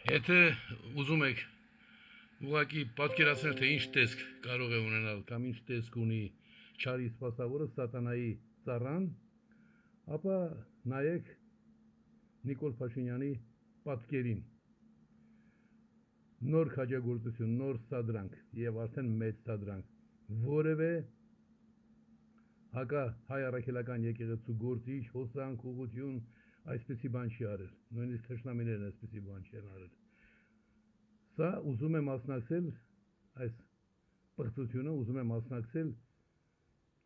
Եթե ուզում եք ուղղակի պատկերացնել, թե ինչ տեսք կարող է ունենալ կամ ինչ տեսք ունի չարի սպասավորը սատանայի ծառան, ապա նայեք Նիկոլ Փաշինյանի պատկերին։ Նոր քաջագործություն, նոր սադրանք եւ արդեն մեծ սադրանք, որևէ հայ առաքելական եկեղեցու գործիչ, հոսանք, ուղղություն այսպեսի բան չի արել, նույնիսկ թշնամիներն այսպեսի բան չեն արել։ Սա ուզում է մասնակցել, այս պղծությունը ուզում է մասնակցել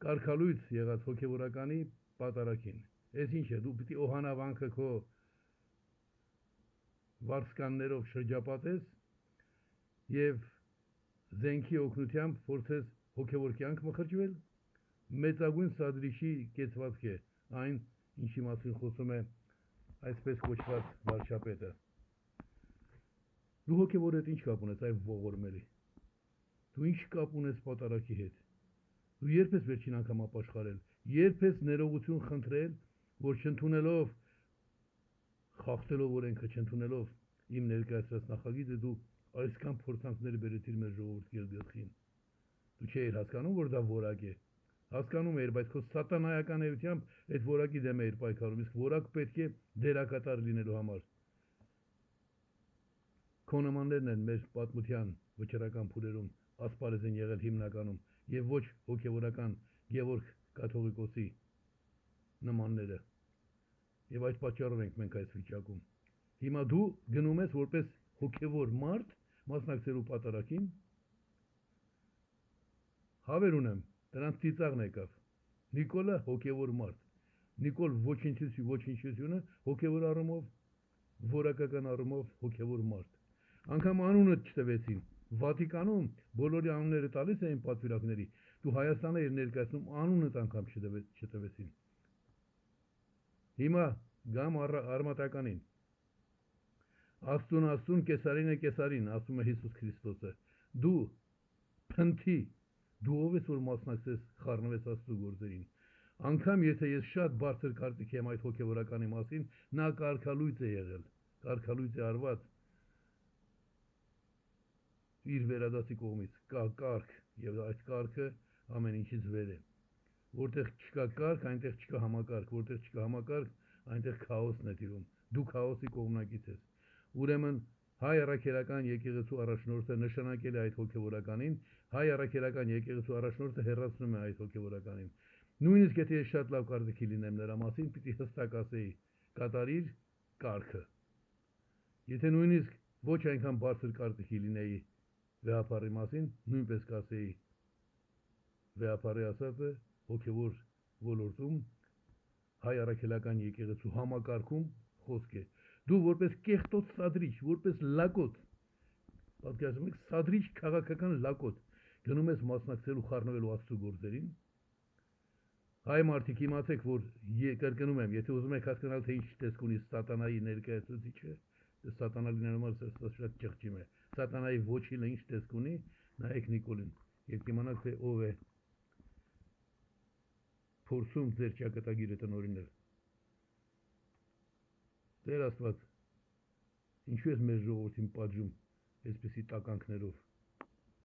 կարգալույծ եղած հոգևորականի պատարագին։ Այս ինչ է, դու պիտի օհանավանքը քո վարձկաններով շրջապատես եւ զենքի օգնությամբ փորձես հոգևոր կյանք մխրճվել, մեծագույն սադրիչի կեցվածք է այն, ինչի մասին խոսում է այսպես կոչված վարչապետը։ Դու հոգևոր հետ ինչ կապ ունես այ ողորմելի։ Դու ինչ կապ ունես պատարագի հետ։ Դու երբ ես վերջին անգամ ապաշխարել, երբ ես ներողություն խնդրել, որ չընդունելով խախտելով օրենքը, չընդունելով իմ ներկայացրած նախագիծը, դու այսքան փորձանքներ բերեցիր մեր ժողովրդի գլխին։ Դու չէիր հասկանում, որ դա որակ է։ Հասկանում էիր, բայց քո սատանայական էությամբ այդ որակի դեմ էիր պայքարում, իսկ որակ պետք է դերակատար լինելու համար։ Քո նմաններն են մեր պատմության վճռական փուլերում ասպարեզ են եղել հիմնականում եւ ոչ հոգեվորական Գևորգ կաթողիկոսի նմանները։ Եվ այդ պատճառով ենք մենք այս վիճակում։ Հիմա դու գնում ես որպես հոգևոր մարդ մասնակցելու պատարագին։ Հավեր ունեմ, դրանց ծիծաղն եկավ։ Նիկոլը հոգևոր մարդ։ Նիկոլ ոչնչությունը հոգևոր առումով, որակական առումով հոգևոր մարդ։ Անգամ անունը չտվեցին։ Վատիկանում բոլորի անունները տալիս էին պատվիրակների, դու Հայաստանը էր ներկայացնում, անունդ անգամ չտվեցին։ Հիմա գամ արմատականին։ Աստուն, կեսարին է կեսարին, ասում է Հիսուս Քրիստոսը։ Դու փնթի, դու ով ես, որ մասնակցես, խառնվես Աստծո գործերին։ Անգամ եթե ես շատ բարձր կարծիք եմ այդ հոգևորականի մասին, նա կարգալույծ է եղել, կարգալույծ է արված իր վերադասի կողմից, կա կարգ, եւ այս կարգը ամեն ինչից վեր է։ Որտեղ չկա կարգ, այնտեղ չկա համակարգ, որտեղ չկա համակարգ, այնտեղ քաոսն է տիրում։ Դու քաոսի կողմնակից ես։ Ուրեմն հայ առաքելական եկեղեցու առաջնորդը նշանակել է այդ հոգևորականին, հայ առաքելական եկեղեցու առաջնորդը հեռացնում է այդ հոգևորականին։ Նույնիսկ եթե ես շատ լավ կարծիքի լինեմ նրա մասին, պիտի հստակ ասեի, կատարիր կարգը։ Եթե նույնիսկ ոչ այնքան բարձր կարծիքի լինեի վեհապարի մասին, նույնպես կասեի վեհապարի ասածը հոգևոր ոլորտում հայ առաքելական եկեղեցու համակարգում խոսք է։ Դու որպես կեղտոտ սադրիչ, որպես լակոտ, պատկերացնում եք, սադրիչ քաղաքական լակոտ, գնում ես մասնակցելու խառնվելու Աստծո գործերին։ Հայ մարդիկ, իմացեք, որ կրկնում եմ, եթե ուզում եք հասկանալ, թե ինչ տեսք ունի սատանայի ներկայացուցիչը, սատանա լինելու համար շատ ճղճիմ է։ Սատանայի ոչինը ինչ տեսք ունի, նայեք Նիկոլին, եւ կիմանաք, թե ով է փորձում ձեր ճակատագիրը տնօրինել։ Տեր Աստված, ինչու ես մեր ժողովրդին պատժում այսպիսի տականքներով։